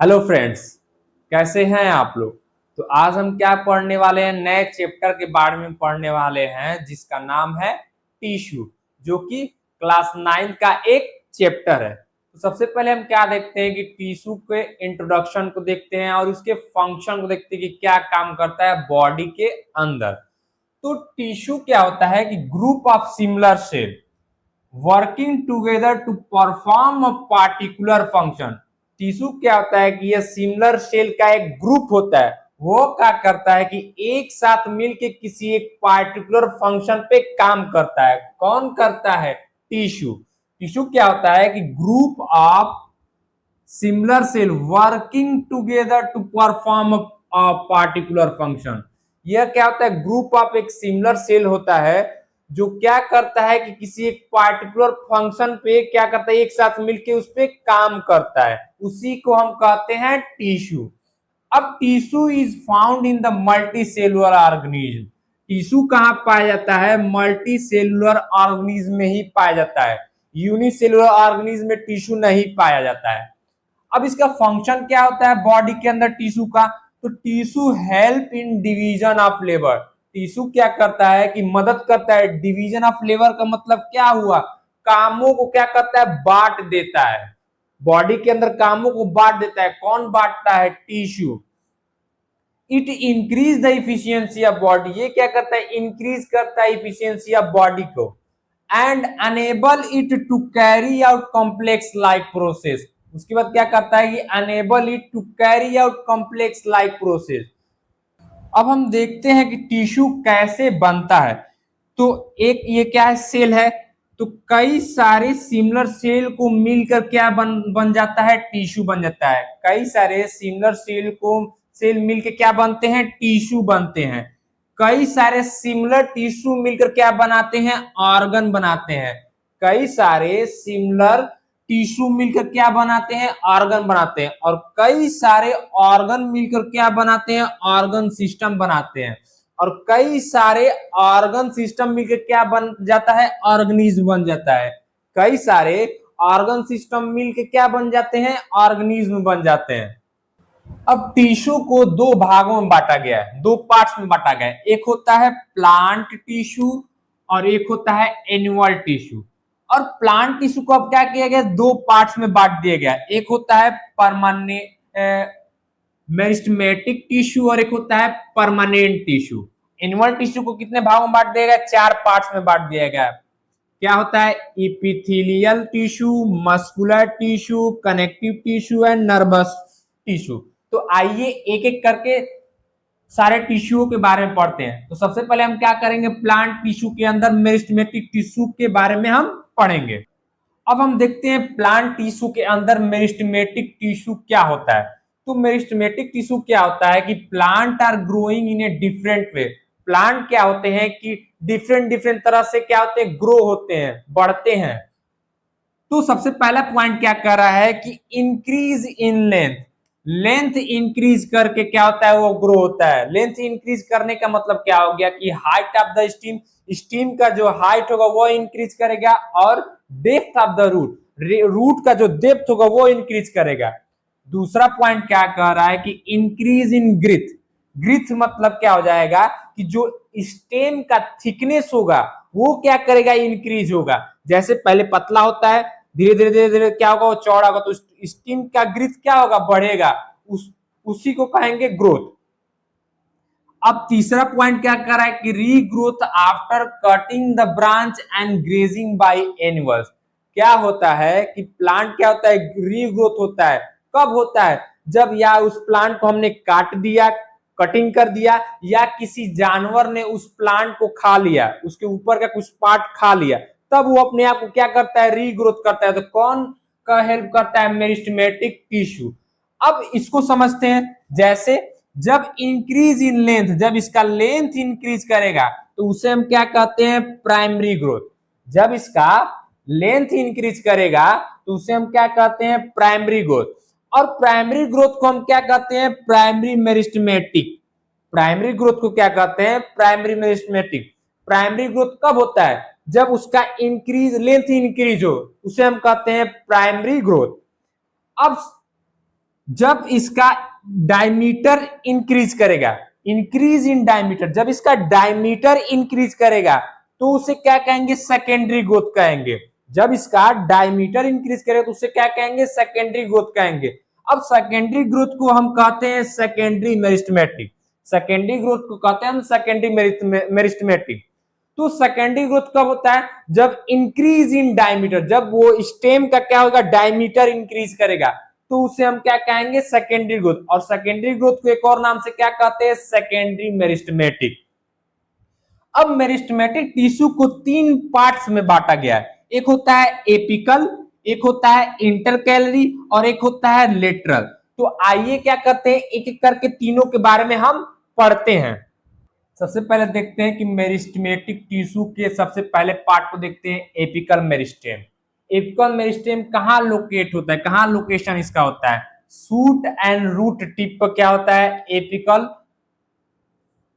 Hello friends, कैसे हैं आप लोग। तो आज हम क्या पढ़ने वाले हैं, नए चैप्टर के बारे में पढ़ने वाले हैं जिसका नाम है टिश्यू, जो कि क्लास 9 का एक चैप्टर है। तो सबसे पहले हम क्या देखते हैं कि टिश्यू के इंट्रोडक्शन को देखते हैं और उसके फंक्शन को देखते हैं कि क्या काम करता है बॉडी के अंदर। तो टिश्यू क्या होता है कि group of similar cell working together to perform a particular function. Tissue क्या होता है कि यह सिमिलर सेल का एक ग्रुप होता है। वो क्या करता है कि एक साथ मिलके किसी एक पार्टिकुलर फंक्शन पे काम करता है। कौन करता है? टिश्यू। टिश्यू क्या होता है कि group of similar cell working together to perform a particular function. यह क्या होता है? ग्रुप ऑफ एक सिमिलर सेल होता है जो क्या करता है कि किसी एक पार्टिकुलर फंक्शन पे क्या करता है, एक साथ मिलके उस पे काम करता है। उसी को हम कहते हैं टिश्यू। अब tissue is found in the multi cellular organism. Tissue कहाँ पाया जाता है? मल्टी सेलुलर ऑर्गेनिज्म में ही पाया जाता है। यूनिसेलुलर ऑर्गेनिज्म में टिश्यू नहीं पाया जाता है। अब इसका फंक्शन क्या होता है बॉडी के अंदर टिश्यू का? तो tissue help in division of labour. Tissue क्या करता है कि मदद करता है। डिवीजन ऑफ लेबर का मतलब क्या हुआ? कामों को क्या करता है? बांट देता है। बॉडी के अंदर कामों को बांट देता है। कौन बांटता है? Tissue. It increase the efficiency of body. ये क्या करता है? इंक्रीज करता है इफिशियंसी ऑफ बॉडी को and enable it to carry out complex like process. उसके बाद क्या करता है कि enable it to carry out complex like process. अब हम देखते हैं कि टिश्यू कैसे बनता है। तो एक ये क्या है? सेल है। तो कई सारे सिमिलर सेल को मिलकर क्या बन जाता है? टिश्यू बन जाता है। कई सारे सिमिलर सेल मिलकर क्या बनते हैं? टिश्यू बनते हैं। कई सारे सिमिलर टिश्यू मिलकर क्या बनाते हैं? ऑर्गन बनाते हैं। कई सारे सिमिलर टिश्यू मिलकर क्या बनाते हैं? ऑर्गन बनाते हैं। और कई सारे ऑर्गन मिलकर क्या बनाते हैं? ऑर्गन सिस्टम बनाते हैं। और कई सारे ऑर्गन सिस्टम मिलकर क्या बन जाता है? ऑर्गेनिज्म बन जाता है। कई सारे ऑर्गन सिस्टम मिलकर क्या बन जाते हैं? ऑर्गेनिज्म बन जाते हैं। अब टिश्यू को दो भागों में बांटा गया है, दो पार्ट्स में बांटा गया है। एक होता है प्लांट टिश्यू और एक होता है एनिमल टिश्यू। और प्लांट टिश्यू को अब क्या किया गया? दो पार्ट्स में बांट दिया गया। एक होता है परमानेंट मेरिस्टेमेटिक टिश्यू और एक होता है परमानेंट टिश्यू। एनिमल टिश्यू को कितने भागों में बांट दिया गया? चार पार्ट्स में बांट दिया गया। क्या होता है? Epithelial tissue, muscular tissue, connective tissue and nervous tissue. तो आइए एक एक करके सारे टिश्यू के बारे में पढ़ते हैं। तो सबसे पहले हम क्या करेंगे? प्लांट टिश्यू के अंदर मेरिस्टेमेटिक टिश्यू के बारे में हम पढ़ेंगे। अब हम देखते हैं प्लांट टिश्यू के अंदर मेरिस्टेमेटिक टिश्यू क्या होता है। तो मेरिस्टेमेटिक टिश्यू क्या होता है कि plant are growing in a different way. Plant क्या होते हैं कि डिफरेंट डिफरेंट तरह से क्या होते हैं? ग्रो होते हैं, बढ़ते हैं। तो सबसे पहला पॉइंट क्या कर रहा है कि increase in length. Length increase करके क्या होता है? वो ग्रो होता है। लेंथ इंक्रीज करने का मतलब क्या हो गया कि height of the stem, stem का जो हाइट होगा वो इंक्रीज करेगा। और depth of the root, root का जो डेप्थ होगा वो इंक्रीज करेगा। दूसरा पॉइंट क्या कह रहा है कि इंक्रीज इन ग्रिथ। ग्रिथ मतलब क्या हो जाएगा कि जो स्टेम का थिकनेस होगा वो क्या करेगा? इंक्रीज होगा। जैसे पहले पतला होता है, धीरे धीरे धीरे धीरे क्या होगा? वो चौड़ा होगा। तो स्टेम का ग्रिथ क्या होगा? बढ़ेगा। उसी को कहेंगे ग्रोथ। अब तीसरा पॉइंट क्या कर रहा है कि regrowth after cutting the branch and grazing by animals. क्या होता है कि प्लांट क्या होता है? रीग्रोथ होता है। कब होता है? जब या उस प्लांट को हमने काट दिया, कटिंग कर दिया, या किसी जानवर ने उस प्लांट को खा लिया, उसके ऊपर का कुछ पार्ट खा लिया, तब वो अपने आप को क्या करता है? रीग्रोथ करता है। तो कौन का हेल्प करता है? Meristematic tissue. अब इसको समझते हैं। जैसे जब इंक्रीज इन लेंथ, जब इसका लेंथ इंक्रीज करेगा तो उसे हम क्या कहते हैं? Primary growth. जब इसका लेंथ इंक्रीज करेगा तो उसे हम क्या कहते हैं? Primary growth. और प्राइमरी ग्रोथ को हम क्या कहते हैं? Primary meristematic. प्राइमरी ग्रोथ को क्या कहते हैं? Primary meristematic. प्राइमरी ग्रोथ कब होता है? जब उसका इंक्रीज, लेंथ इंक्रीज हो, उसे हम कहते हैं प्राइमरी ग्रोथ। अब जब इसका डायमीटर इंक्रीज करेगा, इंक्रीज इन डायमीटर, जब इसका डायमीटर इंक्रीज करेगा तो उसे क्या कहेंगे, सेकेंडरी ग्रोथ कहेंगे। जब इसका डायमीटर इंक्रीज करेगा तो उसे क्या कहेंगे, सेकेंडरी ग्रोथ कहेंगे। अब सेकेंडरी ग्रोथ को हम कहते हैं सेकेंडरी मेरिस्टेमेटिक, सेकेंडरी ग्रोथ को कहते हैं हम सेकेंडरी मेरिस्टेमेटिक। तो सेकेंडरी ग्रोथ कब होता है, जब इंक्रीज इन डायमीटर, जब वो स्टेम का क्या होगा, डायमीटर इंक्रीज करेगा तो उसे हम क्या कहेंगे, सेकेंडरी ग्रोथ। और सेकेंडरी ग्रोथ को एक और नाम से क्या कहते हैं, सेकेंडरी मेरिस्टेमेटिक। अब मेरिस्टेमेटिक टिश्यू को 3 पार्ट्स में बांटा गया है, एक होता है एपिकल, एक होता है इंटरकैलरी और एक होता है लेटरल। तो आइए क्या करते हैं, एक एक करके तीनों के बारे में हम पढ़ते हैं। सबसे पहले देखते हैं कि मेरिस्टेमेटिक टिश्यू के सबसे पहले पार्ट को देखते हैं, एपिकल मेरिस्टेम। एपिकल मेरिस्टेम कहाँ लोकेट होता है, कहाँ लोकेशन इसका होता है, शूट एंड रूट टिप पर क्या होता है,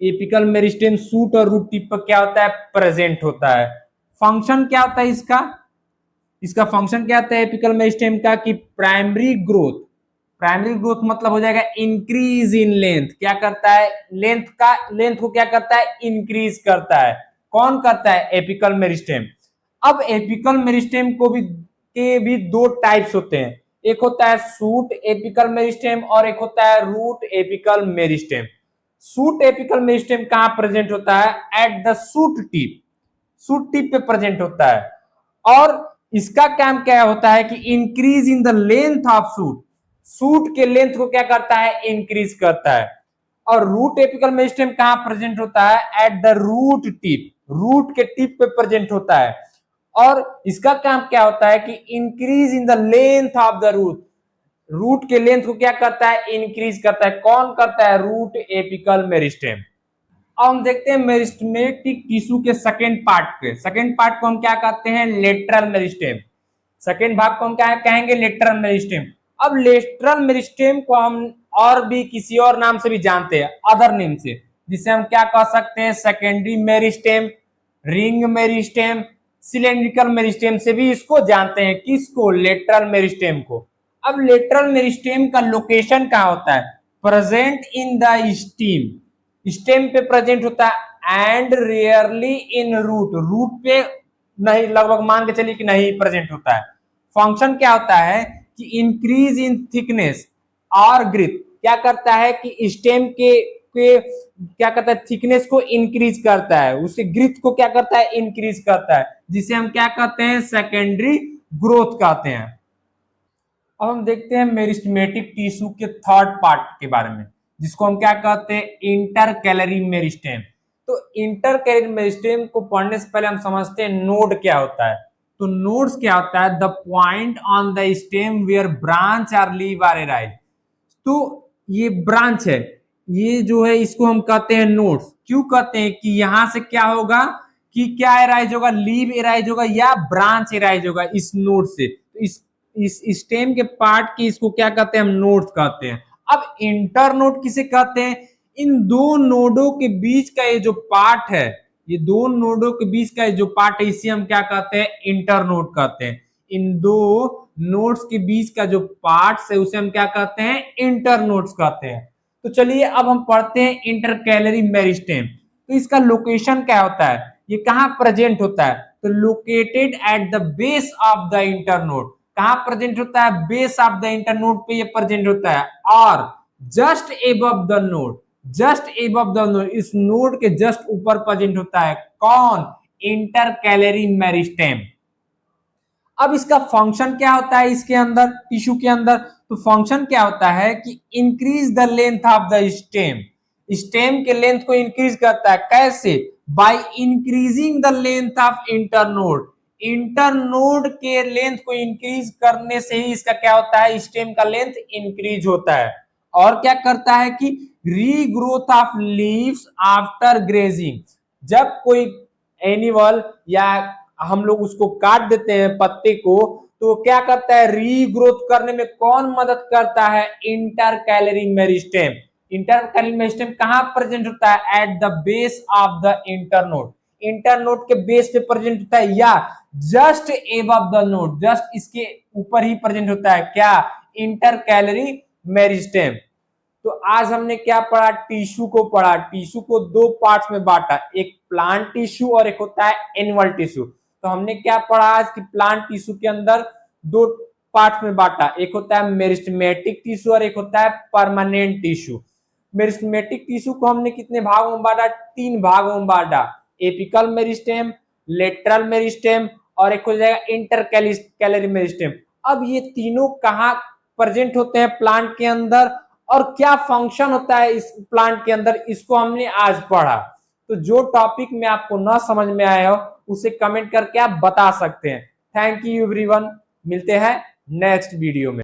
एपिकल मेरिस्टेम शूट और रूट टिप पर क्या होता है, प्रेजेंट होता है। फंक्शन क्या होता है इसका, इसका फंक्शन क्या होता है एपिकल मेरिस्टेम का, कि प्राइमरी ग्रोथ, प्राइमरी ग्रोथ मतलब हो जाएगा इंक्रीज इन लेंथ, क्या करता है, लेंथ को क्या करता है, इंक्रीज करता है। कौन करता है, एपिकल मेरिस्टेम। अब एपिकल मेरिस्टेम को भी 2 टाइप्स होते हैं, एक होता है शूट एपिकल मेरिस्टेम और एक होता है root apical meristem. Shoot apical meristem कहां प्रेजेंट होता है, at the shoot tip, shoot tip पे प्रेजेंट होता है। और इसका काम क्या होता है कि increase in the length of shoot, shoot के लेंथ को क्या करता है, इंक्रीज करता है। और रूट एपिकल मेरिस्टेम कहां प्रेजेंट होता है, at the root tip, root के टिप पे प्रेजेंट होता है। और इसका काम क्या होता है कि increase in the length of the root, root के लेंथ को क्या करता है, इंक्रीज करता है। कौन करता है, रूट एपिकल मेरिस्टेम। अब हम देखते हैं मेरिस्टेमेटिक टिश्यू के सेकेंड पार्ट के, सेकेंड पार्ट को हम क्या कहते हैं, लेटरल मेरिस्टेम। सेकेंड भाग को हम क्या कहेंगे, लेटरल मेरिस्टेम। अब लेटरल मेरिस्टेम को हम और भी किसी और नाम से भी जानते हैं, अदर नेम से, जिसे हम क्या कह सकते हैं, secondary meristem, ring meristem, cylindrical meristem से भी इसको जानते हैं। किसको, लेटरल मेरिस्टेम को। अब लेटरल मेरिस्टेम का लोकेशन कहाँ होता है, present in the stem, stem पे प्रेजेंट होता है, and rarely in root, root पे नहीं, लगभग मान के चलिए कि नहीं प्रेजेंट होता है। फंक्शन क्या होता है कि इंक्रीज इन थिकनेस और ग्रिथ, क्या करता है कि स्टेम के क्या करता है, थिकनेस को इंक्रीज करता है, उसके ग्रिथ को क्या करता है, इंक्रीज करता है, जिसे हम क्या कहते हैं, सेकेंडरी ग्रोथ कहते हैं। अब हम देखते हैं मेरिस्टेमेटिक टिश्यू के थर्ड पार्ट के बारे में, जिसको हम क्या कहते हैं, इंटरकैलरी मेरिस्टेम। तो इंटरकैलरी मेरिस्टेम को पढ़ने से पहले हम समझते हैं नोड क्या होता है। तो नोड्स क्या होता है, the point on the stem where branch or leave are arise. तो ये ब्रांच है, ये जो है इसको हम कहते हैं नोड्स। क्यों कहते हैं कि यहां से क्या होगा, कि क्या एराइज होगा, लीव एराइज होगा या ब्रांच एराइज होगा इस नोड से। तो इस स्टेम के पार्ट की इसको क्या कहते हैं, हम नोड्स कहते हैं। अब इंटर नोड किसे कहते हैं, इन दो नोडों के बीच का ये जो पार्ट है, ये दो नोडों के बीच का जो पार्ट है, इसे हम क्या कहते हैं, इंटर नोड कहते हैं। इन दो नोड्स के बीच का जो पार्ट है उसे हम क्या कहते हैं, इंटर नोड्स कहते हैं। तो चलिए अब हम पढ़ते हैं इंटरकैलरी मेरिस्टेम। तो इसका लोकेशन क्या होता है, ये कहां प्रेजेंट होता है, तो located at the base of the inter node, कहां प्रेजेंट होता है, base of the inter node पे ये प्रेजेंट होता है। और just above the node, just above the node, इस नोड के जस्ट ऊपर प्रेजेंट होता है। कौन, इंटरकैलरी मेरिस्टेम। अब इसका फंक्शन क्या होता है, इसके अंदर टिश्यू के अंदर, तो फंक्शन क्या होता है कि increase the length of the stem, stem के लेंथ को इंक्रीज करता है। कैसे, by increasing the length of internode, internode के लेंथ को इंक्रीज करने से ही इसका क्या होता है, स्टेम का लेंथ इंक्रीज होता है। और क्या करता है कि regrowth of leaves after grazing, जब कोई एनिमल या हम लोग उसको काट देते हैं पत्ते को, तो क्या करता है, रीग्रोथ करने में कौन मदद करता है, इंटरकैलरी मेरिस्टेम। इंटरकैलरी मेरिस्टेम कहां प्रेजेंट होता है, at the base of the internode, internode के बेस पे प्रेजेंट होता है, या just above the node, just इसके ऊपर ही प्रेजेंट होता है। क्या, इंटरकैलरी मेरिस्टेम। तो आज हमने क्या पढ़ा, टिश्यू को पढ़ा। टिश्यू को दो पार्ट्स में बांटा, एक प्लांट टिश्यू और एक होता है एनिमल टिश्यू। तो हमने क्या पढ़ा आज कि प्लांट टिश्यू के अंदर दो पार्ट्स में बांटा, एक होता है मेरिस्टेमेटिक टिश्यू और एक होता है परमानेंट टिश्यू। मेरिस्टेमेटिक टिश्यू को हमने कितने भागों में बांटा, तीन भागों में बांटा, एपिकल मेरिस्टेम, लेटरल मेरिस्टेम और एक हो जाएगा इंटरकैलरी मेरिस्टेम। अब ये तीनों कहाँ प्रेजेंट होते हैं प्लांट के अंदर और क्या फंक्शन होता है इस प्लांट के अंदर, इसको हमने आज पढ़ा। तो जो टॉपिक में आपको ना समझ में आया हो उसे कमेंट करके आप बता सकते हैं। थैंक यू एवरीवन, मिलते हैं नेक्स्ट वीडियो में।